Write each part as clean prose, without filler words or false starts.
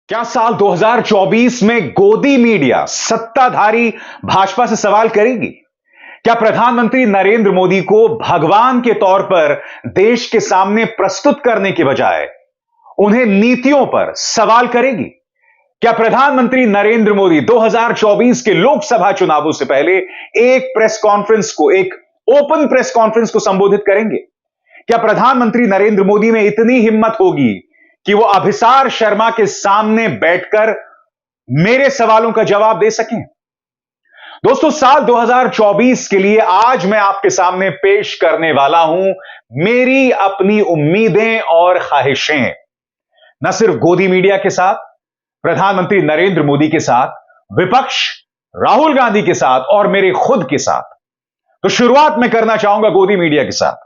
क्या साल 2024 में गोदी मीडिया सत्ताधारी भाजपा से सवाल करेगी? क्या प्रधानमंत्री नरेंद्र मोदी को भगवान के तौर पर देश के सामने प्रस्तुत करने के बजाय उन्हें नीतियों पर सवाल करेगी? क्या प्रधानमंत्री नरेंद्र मोदी 2024 के लोकसभा चुनावों से पहले एक ओपन प्रेस कॉन्फ्रेंस को संबोधित करेंगे? क्या प्रधानमंत्री नरेंद्र मोदी में इतनी हिम्मत होगी कि वो अभिसार शर्मा के सामने बैठकर मेरे सवालों का जवाब दे सकें? दोस्तों, साल 2024 के लिए आज मैं आपके सामने पेश करने वाला हूं मेरी अपनी उम्मीदें और ख्वाहिशें, न सिर्फ गोदी मीडिया के साथ, प्रधानमंत्री नरेंद्र मोदी के साथ, विपक्ष राहुल गांधी के साथ और मेरे खुद के साथ। तो शुरुआत मैं करना चाहूंगा गोदी मीडिया के साथ।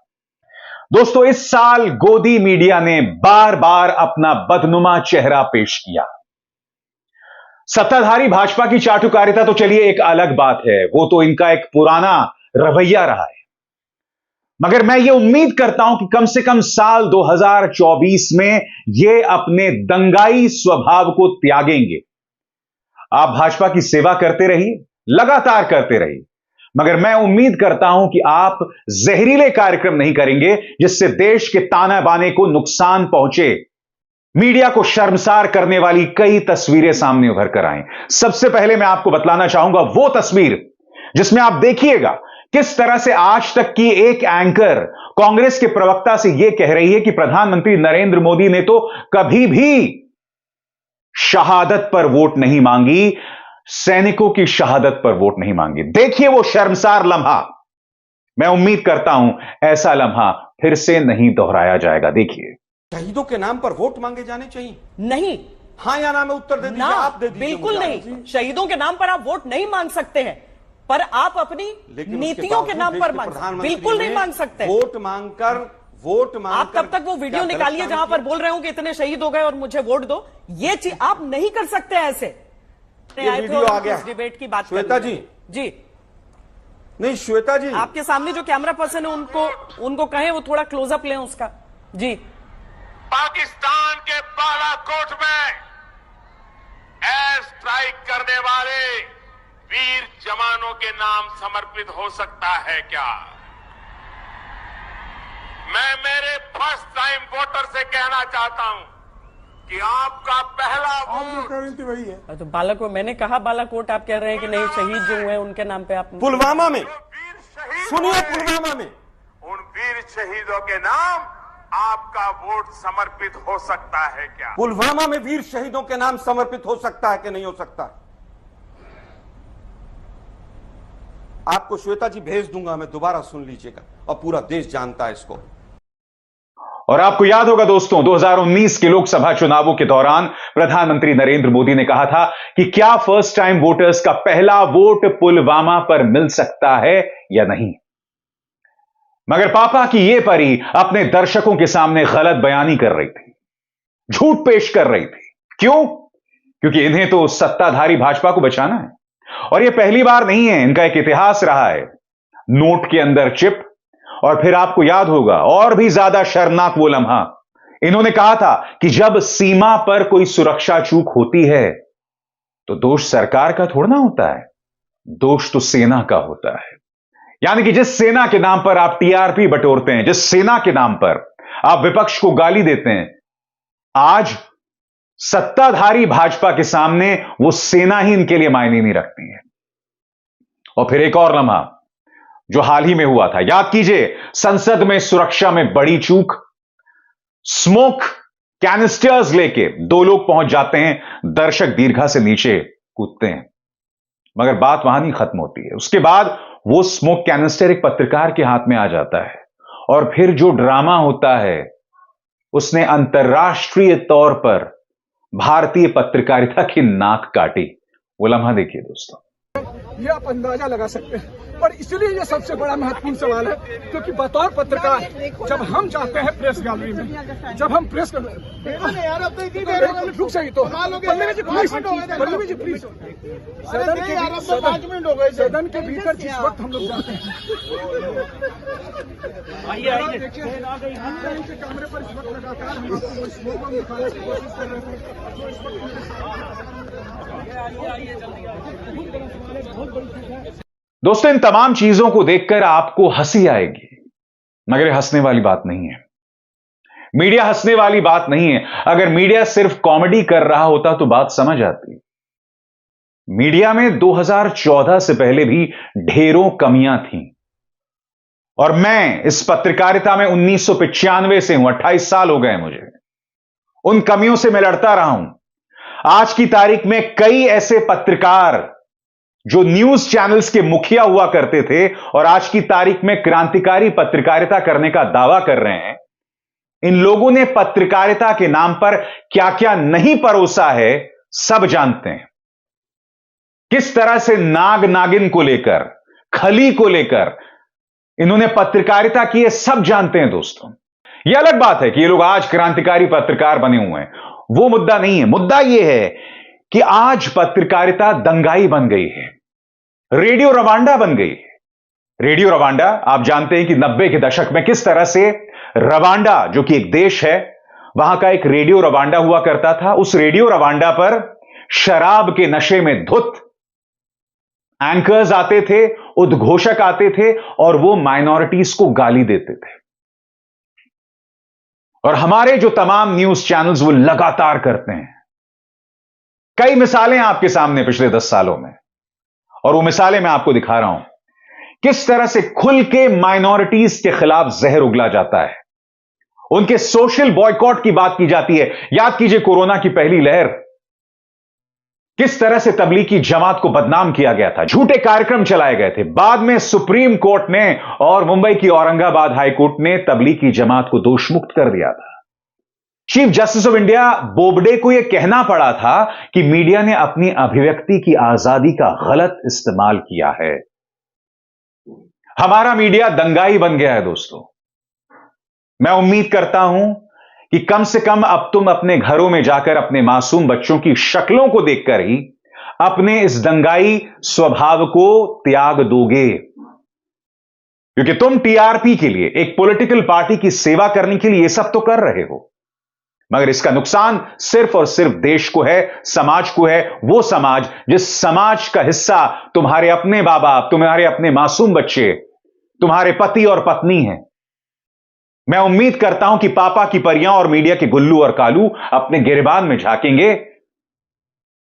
दोस्तों, इस साल गोदी मीडिया ने बार बार अपना बदनुमा चेहरा पेश किया। सत्ताधारी भाजपा की चाटुकारिता तो चलिए एक अलग बात है, वो तो इनका एक पुराना रवैया रहा है, मगर मैं ये उम्मीद करता हूं कि कम से कम साल 2024 में ये अपने दंगाई स्वभाव को त्यागेंगे। आप भाजपा की सेवा करते रहिए, लगातार करते रहिए, मगर मैं उम्मीद करता हूं कि आप जहरीले कार्यक्रम नहीं करेंगे जिससे देश के ताना बाने को नुकसान पहुंचे। मीडिया को शर्मसार करने वाली कई तस्वीरें सामने उभर कर आए। सबसे पहले मैं आपको बतलाना चाहूंगा वो तस्वीर जिसमें आप देखिएगा किस तरह से आज तक की एक एंकर कांग्रेस के प्रवक्ता से यह कह रही है कि प्रधानमंत्री नरेंद्र मोदी ने तो कभी भी शहादत पर वोट नहीं मांगी, सैनिकों की शहादत पर वोट नहीं मांगी। देखिए वो शर्मसार लम्हा। मैं उम्मीद करता हूं ऐसा लम्हा फिर से नहीं दोहराया जाएगा। देखिए, शहीदों के नाम पर वोट मांगे जाने चाहिए? नहीं। हाँ या ना में उत्तर दे दीजिए। आप दे दीजिए। बिल्कुल नहीं। शहीदों के नाम पर आप वोट नहीं मांग सकते हैं, पर आप अपनी नीतियों के नाम पर बिल्कुल नहीं मांग सकते। वोट मांगकर आप तब तक वो वीडियो निकालिए जहां पर बोल रहे हो कि इतने शहीद हो गए और मुझे वोट दो। ये चीज आप नहीं कर सकते ऐसे। वीडियो आ गया। डिबेट की बात श्वेता जी नहीं, श्वेता जी आपके सामने जो कैमरा पर्सन है उनको कहें वो थोड़ा क्लोजअप लें उसका। जी, पाकिस्तान के बालाकोट में एयर स्ट्राइक करने वाले वीर जवानों के नाम समर्पित हो सकता है क्या? मैं मेरे फर्स्ट टाइम वोटर से कहना चाहता हूं कि आपका पहला वोट वही है। तो बालाकोट, मैंने कहा बालाकोट, आप कह रहे हैं कि नहीं, शहीद जो हुए उनके नाम पे आप। पुलवामा में सुनिए, पुलवामा में उन वीर शहीदों के नाम आपका वोट समर्पित हो सकता है क्या? पुलवामा में वीर शहीदों के नाम समर्पित हो सकता है कि नहीं हो सकता? आपको श्वेता जी भेज दूंगा, मैं दोबारा सुन लीजिएगा, और पूरा देश जानता है इसको। और आपको याद होगा दोस्तों, 2019 के लोकसभा चुनावों के दौरान प्रधानमंत्री नरेंद्र मोदी ने कहा था कि क्या फर्स्ट टाइम वोटर्स का पहला वोट पुलवामा पर मिल सकता है या नहीं। मगर पापा की यह परी अपने दर्शकों के सामने गलत बयानी कर रही थी, झूठ पेश कर रही थी। क्यों? क्योंकि इन्हें तो सत्ताधारी भाजपा को बचाना है। और यह पहली बार नहीं है, इनका एक इतिहास रहा है। नोट के अंदर चिप, और फिर आपको याद होगा और भी ज्यादा शर्मनाक वो लम्हा, इन्होंने कहा था कि जब सीमा पर कोई सुरक्षा चूक होती है तो दोष सरकार का थोड़ा ना होता है, दोष तो सेना का होता है। यानी कि जिस सेना के नाम पर आप टीआरपी बटोरते हैं, जिस सेना के नाम पर आप विपक्ष को गाली देते हैं, आज सत्ताधारी भाजपा के सामने वो सेना ही इनके लिए मायने नहीं रखती है। और फिर एक और लम्हा जो हाल ही में हुआ था, याद कीजिए, संसद में सुरक्षा में बड़ी चूक, स्मोक कैनिस्टर्स लेके दो लोग पहुंच जाते हैं, दर्शक दीर्घा से नीचे कूदते हैं, मगर बात वहां नहीं खत्म होती है। उसके बाद वो स्मोक कैनिस्टर एक पत्रकार के हाथ में आ जाता है, और फिर जो ड्रामा होता है, उसने अंतर्राष्ट्रीय तौर पर भारतीय पत्रकारिता की नाक काटी। वो लम्हा देखिए दोस्तों। ये आप अंदाजा लगा सकते हैं, पर इसलिए ये सबसे बड़ा महत्वपूर्ण सवाल है क्योंकि बतौर पत्रकार जब हम जाते हैं प्रेस गैलरी में, जब हम प्रेस रुक जाइए तो पल्लवी जी प्लीज, सदन के भीतर जिस वक्त हम लोग जाते हैं, कैमरे पर इस वक्त लगातार हम आपको स्मोक निकालने की कोशिश कर रहे थे। दोस्तों, इन तमाम चीजों को देखकर आपको हंसी आएगी, मगर ये हंसने वाली बात नहीं है। मीडिया हंसने वाली बात नहीं है। अगर मीडिया सिर्फ कॉमेडी कर रहा होता तो बात समझ आती। मीडिया में 2014 से पहले भी ढेरों कमियां थीं, और मैं इस पत्रकारिता में 1995 से हूं, 28 साल हो गए मुझे। उन कमियों से मैं लड़ता रहा हूं। आज की तारीख में कई ऐसे पत्रकार जो न्यूज चैनल्स के मुखिया हुआ करते थे और आज की तारीख में क्रांतिकारी पत्रकारिता करने का दावा कर रहे हैं, इन लोगों ने पत्रकारिता के नाम पर क्या क्या नहीं परोसा है सब जानते हैं। किस तरह से नाग नागिन को लेकर, खली को लेकर इन्होंने पत्रकारिता की है, सब जानते हैं दोस्तों। यह अलग बात है कि ये लोग आज क्रांतिकारी पत्रकार बने हुए हैं, वो मुद्दा नहीं है। मुद्दा यह है कि आज पत्रकारिता दंगाई बन गई है, रेडियो रवांडा बन गई है। रेडियो रवांडा, आप जानते हैं कि 90 के दशक में किस तरह से रवांडा, जो कि एक देश है, वहां का एक रेडियो रवांडा हुआ करता था। उस रेडियो रवांडा पर शराब के नशे में धुत एंकर्स आते थे, उद्घोषक आते थे, और वो माइनॉरिटीज को गाली देते थे। और हमारे जो तमाम न्यूज चैनल्स वो लगातार करते हैं। कई मिसालें आपके सामने पिछले 10 सालों में, और वो मिसालें मैं आपको दिखा रहा हूं किस तरह से खुल के माइनॉरिटीज के खिलाफ जहर उगला जाता है, उनके सोशल बॉयकॉट की बात की जाती है। याद कीजिए कोरोना की पहली लहर, किस तरह से तबलीगी जमात को बदनाम किया गया था, झूठे कार्यक्रम चलाए गए थे। बाद में सुप्रीम कोर्ट ने और मुंबई की औरंगाबाद हाई कोर्ट ने तबलीगी जमात को दोषमुक्त कर दिया था। Chief justice of India Bobde को यह कहना पड़ा था कि मीडिया ने अपनी अभिव्यक्ति की आजादी का गलत इस्तेमाल किया है। हमारा मीडिया दंगाई बन गया है दोस्तों। मैं उम्मीद करता हूं कि कम से कम अब तुम अपने घरों में जाकर अपने मासूम बच्चों की शक्लों को देखकर ही अपने इस दंगाई स्वभाव को त्याग दोगे, क्योंकि तुम टीआरपी के लिए, एक पॉलिटिकल पार्टी की सेवा करने के लिए यह सब तो कर रहे हो, मगर इसका नुकसान सिर्फ और सिर्फ देश को है, समाज को है। वो समाज जिस समाज का हिस्सा तुम्हारे अपने मां बाप, तुम्हारे अपने मासूम बच्चे, तुम्हारे पति और पत्नी हैं। मैं उम्मीद करता हूं कि पापा की परियां और मीडिया के गुल्लू और कालू अपने गिरबान में झांकेंगे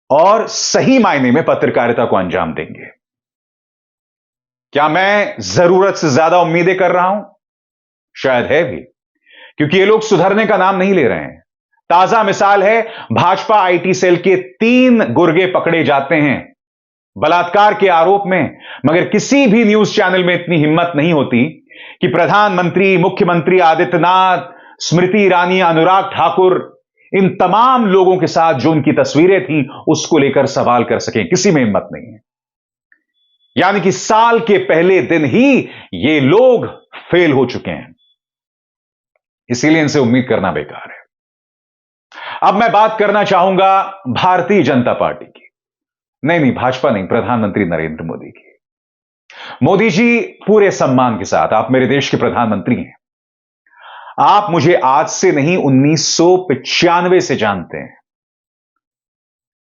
और सही मायने में पत्रकारिता को अंजाम देंगे। क्या मैं जरूरत से ज्यादा उम्मीदें कर रहा हूं? शायद है भी, क्योंकि ये लोग सुधरने का नाम नहीं ले रहे हैं। ताजा मिसाल है, भाजपा आईटी सेल के 3 गुर्गे पकड़े जाते हैं बलात्कार के आरोप में, मगर किसी भी न्यूज चैनल में इतनी हिम्मत नहीं होती कि प्रधानमंत्री, मुख्यमंत्री आदित्यनाथ, स्मृति ईरानी, अनुराग ठाकुर, इन तमाम लोगों के साथ जो उनकी तस्वीरें थी उसको लेकर सवाल कर सकें। किसी में हिम्मत नहीं है। यानी कि साल के पहले दिन ही ये लोग फेल हो चुके हैं, इसीलिए इनसे उम्मीद करना बेकार है। अब मैं बात करना चाहूंगा भारतीय जनता पार्टी की। नहीं, भाजपा नहीं, प्रधानमंत्री नरेंद्र मोदी की। मोदी जी, पूरे सम्मान के साथ, आप मेरे देश के प्रधानमंत्री हैं। आप मुझे आज से नहीं 1995 से जानते हैं।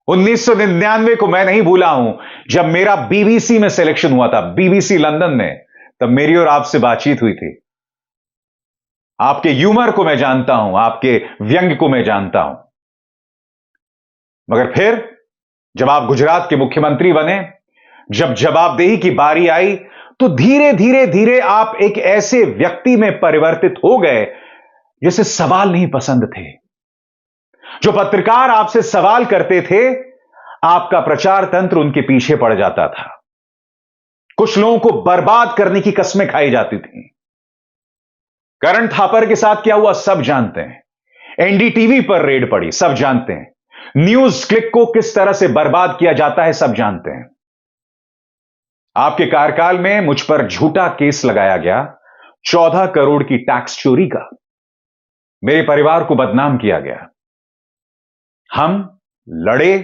1999 को मैं नहीं भूला हूं, जब मेरा बीबीसी में सिलेक्शन हुआ था, बीबीसी लंदन में, तब मेरी और आपसे बातचीत हुई थी। आपके ह्यूमर को मैं जानता हूं, आपके व्यंग्य को मैं जानता हूं। मगर फिर जब आप गुजरात के मुख्यमंत्री बने, जब जवाबदेही की बारी आई, तो धीरे धीरे धीरे आप एक ऐसे व्यक्ति में परिवर्तित हो गए जिसे सवाल नहीं पसंद थे। जो पत्रकार आपसे सवाल करते थे, आपका प्रचार तंत्र उनके पीछे पड़ जाता था। कुछ लोगों को बर्बाद करने की कस्में खाई जाती थी। करण थापर के साथ क्या हुआ सब जानते हैं। एनडीटीवी पर रेड पड़ी, सब जानते हैं। न्यूज क्लिक को किस तरह से बर्बाद किया जाता है, सब जानते हैं। आपके कार्यकाल में मुझ पर झूठा केस लगाया गया 14 करोड़ की टैक्स चोरी का। मेरे परिवार को बदनाम किया गया। हम लड़े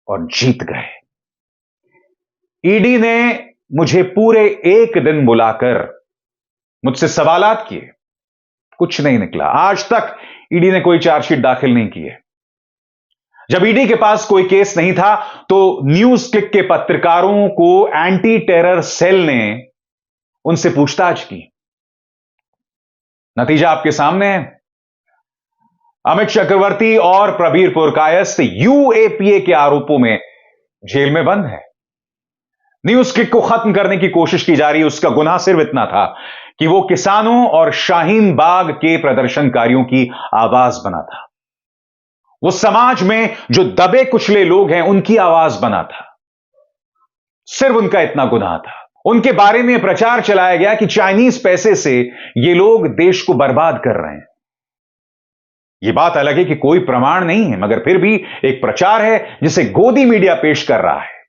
और जीत गए। ईडी ने मुझे पूरे 1 दिन बुलाकर मुझसे सवालात किए, कुछ नहीं निकला। आज तक ईडी ने कोई चार्जशीट दाखिल नहीं की है। जब ईडी के पास कोई केस नहीं था तो न्यूज क्लिक के पत्रकारों को एंटी टेरर सेल ने उनसे पूछताछ की। नतीजा आपके सामने है। अमित चक्रवर्ती और प्रबीर पुरकायस्थ यूएपीए के आरोपों में जेल में बंद है। न्यूज क्लिक को खत्म करने की कोशिश की जा रही है। उसका गुनाह सिर्फ इतना था कि वो किसानों और शाहीन बाग के प्रदर्शनकारियों की आवाज बना था। वो समाज में जो दबे कुचले लोग हैं उनकी आवाज बना था। सिर्फ उनका इतना गुनाह था। उनके बारे में प्रचार चलाया गया कि चाइनीज पैसे से ये लोग देश को बर्बाद कर रहे हैं। यह बात अलग है कि कोई प्रमाण नहीं है, मगर फिर भी एक प्रचार है जिसे गोदी मीडिया पेश कर रहा है।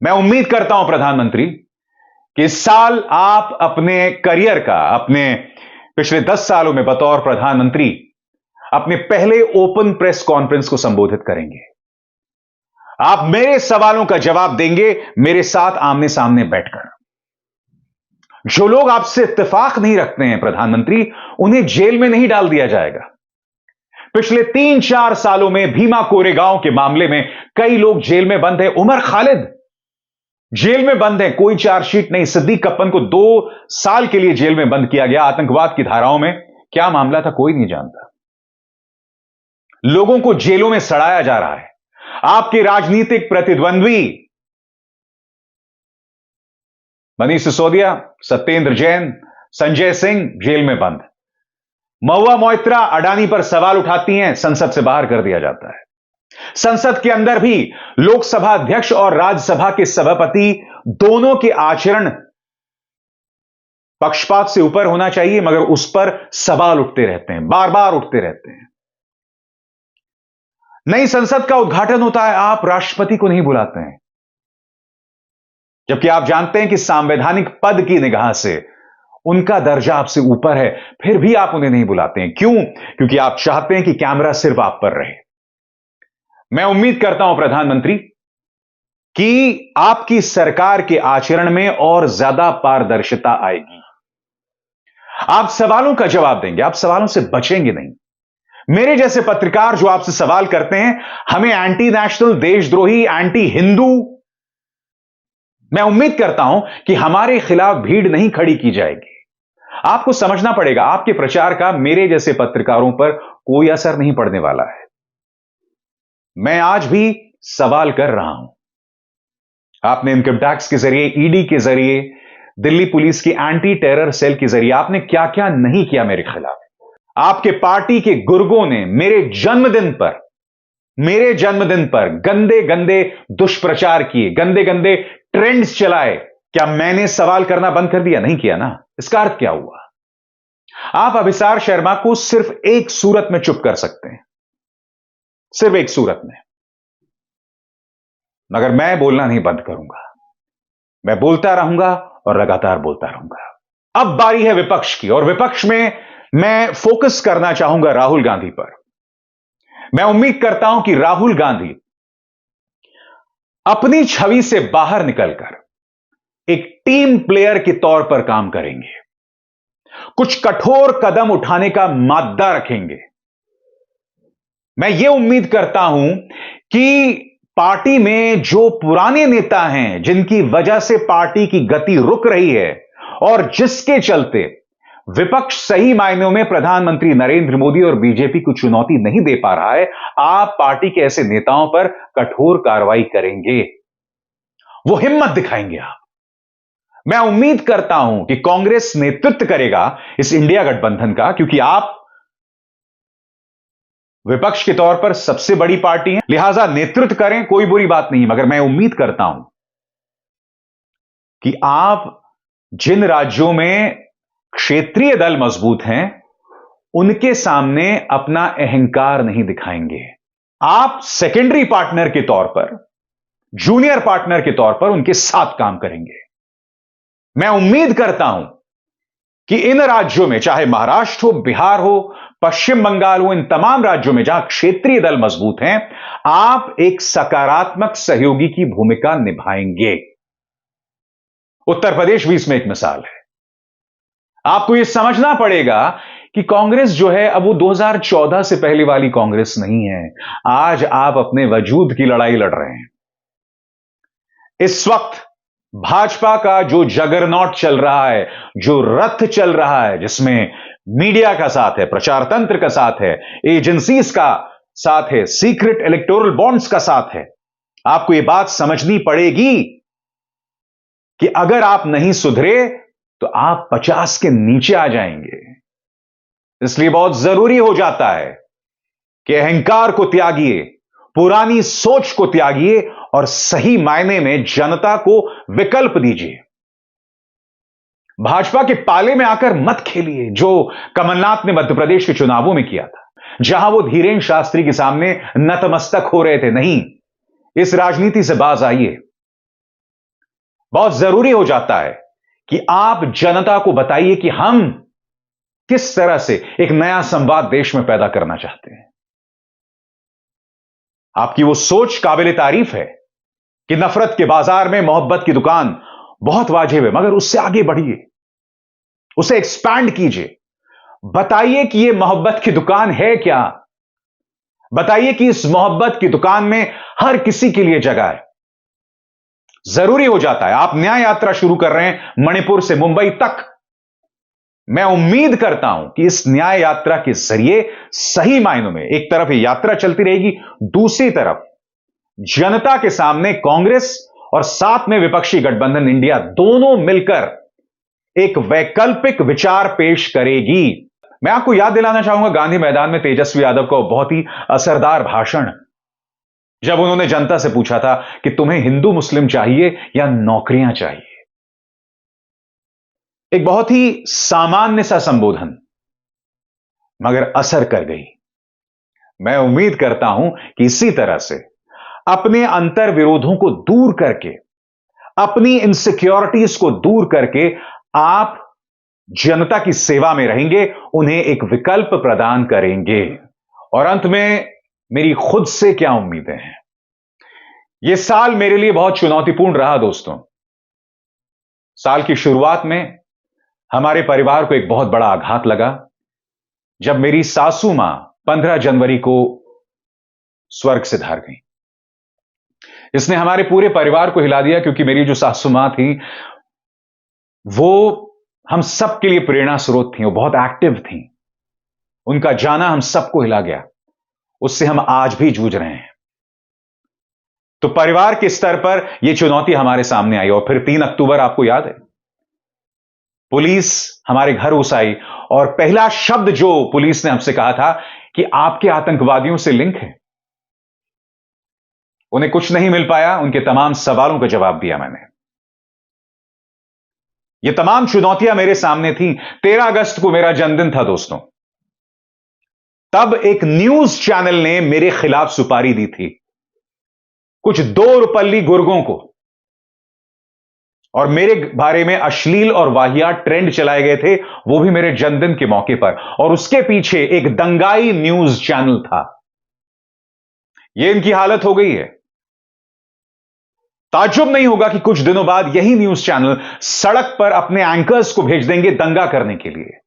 मैं उम्मीद करता हूं प्रधानमंत्री कि इस साल आप अपने करियर का, अपने पिछले 10 सालों में बतौर प्रधानमंत्री अपने पहले ओपन प्रेस कॉन्फ्रेंस को संबोधित करेंगे। आप मेरे सवालों का जवाब देंगे मेरे साथ आमने सामने बैठकर। जो लोग आपसे इत्तेफाक नहीं रखते हैं प्रधानमंत्री, उन्हें जेल में नहीं डाल दिया जाएगा। पिछले 3-4 सालों में भीमा कोरेगांव के मामले में कई लोग जेल में बंद हैं। उमर खालिद जेल में बंद है, कोई चार्जशीट नहीं। सिद्दीक कप्पन को 2 साल के लिए जेल में बंद किया गया आतंकवाद की धाराओं में। क्या मामला था कोई नहीं जानता। लोगों को जेलों में सड़ाया जा रहा है। आपके राजनीतिक प्रतिद्वंद्वी मनीष सिसोदिया, सत्येंद्र जैन, संजय सिंह जेल में बंद। महुआ मोइत्रा अडानी पर सवाल उठाती हैं, संसद से बाहर कर दिया जाता है। संसद के अंदर भी लोकसभा अध्यक्ष और राज्यसभा के सभापति दोनों के आचरण पक्षपात से ऊपर होना चाहिए, मगर उस पर सवाल उठते रहते हैं, बार बार उठते रहते हैं। नई संसद का उद्घाटन होता है, आप राष्ट्रपति को नहीं बुलाते हैं, जबकि आप जानते हैं कि संवैधानिक पद की निगाह से उनका दर्जा आपसे ऊपर है, फिर भी आप उन्हें नहीं बुलाते हैं। क्यों? क्योंकि आप चाहते हैं कि कैमरा सिर्फ आप पर रहे। मैं उम्मीद करता हूं प्रधानमंत्री कि आपकी सरकार के आचरण में और ज्यादा पारदर्शिता आएगी। आप सवालों का जवाब देंगे, आप सवालों से बचेंगे नहीं। मेरे जैसे पत्रकार जो आपसे सवाल करते हैं, हमें एंटी नेशनल, देशद्रोही, एंटी हिंदू, मैं उम्मीद करता हूं कि हमारे खिलाफ भीड़ नहीं खड़ी की जाएगी। आपको समझना पड़ेगा, आपके प्रचार का मेरे जैसे पत्रकारों पर कोई असर नहीं पड़ने वाला है। मैं आज भी सवाल कर रहा हूं। आपने इनकम टैक्स के जरिए, ईडी के जरिए, दिल्ली पुलिस की एंटी टेरर सेल के जरिए आपने क्या क्या नहीं किया मेरे खिलाफ। आपके पार्टी के गुर्गों ने मेरे जन्मदिन पर गंदे गंदे दुष्प्रचार किए, गंदे गंदे ट्रेंड्स चलाए। क्या मैंने सवाल करना बंद कर दिया? नहीं किया ना। इसका अर्थ क्या हुआ? आप अभिसार शर्मा को सिर्फ एक सूरत में चुप कर सकते हैं, सिर्फ एक सूरत में, मगर मैं बोलना नहीं बंद करूंगा। मैं बोलता रहूंगा और लगातार बोलता रहूंगा। अब बारी है विपक्ष की, और विपक्ष में मैं फोकस करना चाहूंगा राहुल गांधी पर। मैं उम्मीद करता हूं कि राहुल गांधी अपनी छवि से बाहर निकलकर एक टीम प्लेयर के तौर पर काम करेंगे, कुछ कठोर कदम उठाने का मादा रखेंगे। मैं यह उम्मीद करता हूं कि पार्टी में जो पुराने नेता हैं, जिनकी वजह से पार्टी की गति रुक रही है और जिसके चलते विपक्ष सही मायनों में प्रधानमंत्री नरेंद्र मोदी और बीजेपी को चुनौती नहीं दे पा रहा है, आप पार्टी के ऐसे नेताओं पर कठोर कार्रवाई करेंगे, वो हिम्मत दिखाएंगे आप। मैं उम्मीद करता हूं कि कांग्रेस नेतृत्व करेगा इस इंडिया गठबंधन का, क्योंकि आप विपक्ष के तौर पर सबसे बड़ी पार्टी है, लिहाजा नेतृत्व करें, कोई बुरी बात नहीं। मगर मैं उम्मीद करता हूं कि आप जिन राज्यों में क्षेत्रीय दल मजबूत हैं, उनके सामने अपना अहंकार नहीं दिखाएंगे। आप सेकेंडरी पार्टनर के तौर पर, जूनियर पार्टनर के तौर पर उनके साथ काम करेंगे। मैं उम्मीद करता हूं कि इन राज्यों में, चाहे महाराष्ट्र हो, बिहार हो, पश्चिम बंगाल हो, इन तमाम राज्यों में जहां क्षेत्रीय दल मजबूत हैं, आप एक सकारात्मक सहयोगी की भूमिका निभाएंगे। उत्तर प्रदेश भी इसमें एक मिसाल है। आपको यह समझना पड़ेगा कि कांग्रेस जो है अब वो 2014 से पहले वाली कांग्रेस नहीं है। आज आप अपने वजूद की लड़ाई लड़ रहे हैं। इस वक्त भाजपा का जो जगरनॉट चल रहा है, जो रथ चल रहा है, जिसमें मीडिया का साथ है, प्रचार तंत्र का साथ है, एजेंसीज का साथ है, सीक्रेट इलेक्टोरल बॉन्ड्स का साथ है, आपको यह बात समझनी पड़ेगी कि अगर आप नहीं सुधरे तो आप 50 के नीचे आ जाएंगे। इसलिए बहुत जरूरी हो जाता है कि अहंकार को त्यागिए, पुरानी सोच को त्यागिए और सही मायने में जनता को विकल्प दीजिए। भाजपा के पाले में आकर मत खेलिए, जो कमलनाथ ने मध्य प्रदेश के चुनावों में किया था, जहां वो धीरेन्द्र शास्त्री के सामने नतमस्तक हो रहे थे। नहीं, इस राजनीति से बाज आइए। बहुत जरूरी हो जाता है कि आप जनता को बताइए कि हम किस तरह से एक नया संवाद देश में पैदा करना चाहते हैं। आपकी वो सोच काबिल तारीफ है कि नफरत के बाजार में मोहब्बत की दुकान बहुत वाजिब है, मगर उससे आगे बढ़िए, उसे एक्सपैंड कीजिए। बताइए कि यह मोहब्बत की दुकान है क्या। बताइए कि इस मोहब्बत की दुकान में हर किसी के लिए जगह है। जरूरी हो जाता है। आप न्याय यात्रा शुरू कर रहे हैं मणिपुर से मुंबई तक। मैं उम्मीद करता हूं कि इस न्याय यात्रा के जरिए सही मायनों में एक तरफ ये यात्रा चलती रहेगी, दूसरी तरफ जनता के सामने कांग्रेस और साथ में विपक्षी गठबंधन इंडिया दोनों मिलकर एक वैकल्पिक विचार पेश करेगी। मैं आपको याद दिलाना चाहूंगा गांधी मैदान में तेजस्वी यादव का बहुत ही असरदार भाषण, जब उन्होंने जनता से पूछा था कि तुम्हें हिंदू मुस्लिम चाहिए या नौकरियां चाहिए। एक बहुत ही सामान्य सा संबोधन, मगर असर कर गई। मैं उम्मीद करता हूं कि इसी तरह से अपने अंतर विरोधों को दूर करके, अपनी इनसिक्योरिटीज को दूर करके आप जनता की सेवा में रहेंगे, उन्हें एक विकल्प प्रदान करेंगे। और अंत में मेरी खुद से क्या उम्मीदें हैं। यह साल मेरे लिए बहुत चुनौतीपूर्ण रहा दोस्तों। साल की शुरुआत में हमारे परिवार को एक बहुत बड़ा आघात लगा जब मेरी सासू मां 15 जनवरी को स्वर्ग से धार गई। इसने हमारे पूरे परिवार को हिला दिया, क्योंकि मेरी जो सासू मां थी वो हम सबके लिए प्रेरणा स्रोत थी, वो बहुत एक्टिव थी। उनका जाना हम सबको हिला गया, उससे हम आज भी जूझ रहे हैं। तो परिवार के स्तर पर यह चुनौती हमारे सामने आई। और फिर 3 अक्टूबर आपको याद है, पुलिस हमारे घर घुस आई और पहला शब्द जो पुलिस ने हमसे कहा था कि आपके आतंकवादियों से लिंक है। उन्हें कुछ नहीं मिल पाया, उनके तमाम सवालों का जवाब दिया मैंने। ये तमाम चुनौतियां मेरे सामने थी। 13 अगस्त को मेरा जन्मदिन था दोस्तों। तब एक न्यूज चैनल ने मेरे खिलाफ सुपारी दी थी, कुछ 2 रुपल्ली गुर्गों को, और मेरे बारे में अश्लील और वाहियात ट्रेंड चलाए गए थे, वो भी मेरे जन्मदिन के मौके पर। और उसके पीछे एक दंगाई न्यूज चैनल था। यह इनकी हालत हो गई है। ताज्जुब नहीं होगा कि कुछ दिनों बाद यही न्यूज चैनल सड़क पर अपने एंकर्स को भेज देंगे दंगा करने के लिए।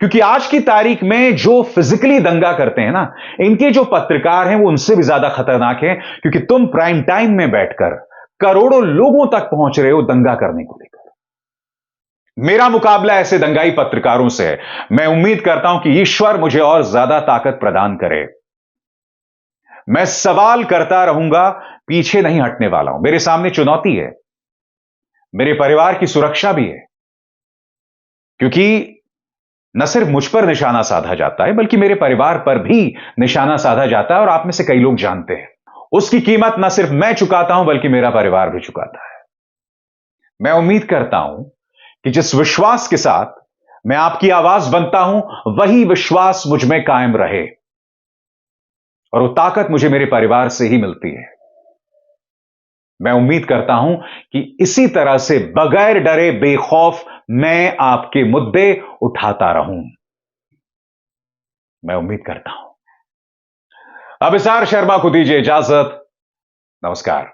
क्योंकि आज की तारीख में जो फिजिकली दंगा करते हैं ना, इनके जो पत्रकार हैं वो उनसे भी ज्यादा खतरनाक हैं, क्योंकि तुम प्राइम टाइम में बैठकर करोड़ों लोगों तक पहुंच रहे हो दंगा करने को लेकर। मेरा मुकाबला ऐसे दंगाई पत्रकारों से है। मैं उम्मीद करता हूं कि ईश्वर मुझे और ज्यादा ताकत प्रदान करे। मैं सवाल करता रहूंगा, पीछे नहीं हटने वाला हूं। मेरे सामने चुनौती है, मेरे परिवार की सुरक्षा भी है, क्योंकि न सिर्फ मुझ पर निशाना साधा जाता है, बल्कि मेरे परिवार पर भी निशाना साधा जाता है। और आप में से कई लोग जानते हैं, उसकी कीमत न सिर्फ मैं चुकाता हूं, बल्कि मेरा परिवार भी चुकाता है। मैं उम्मीद करता हूं कि जिस विश्वास के साथ मैं आपकी आवाज बनता हूं, वही विश्वास मुझ में कायम रहे, और वो ताकत मुझे मेरे परिवार से ही मिलती है। मैं उम्मीद करता हूं कि इसी तरह से बगैर डरे बेखौफ मैं आपके मुद्दे उठाता रहूं। मैं उम्मीद करता हूं। अभिसार शर्मा को दीजिए इजाजत। नमस्कार।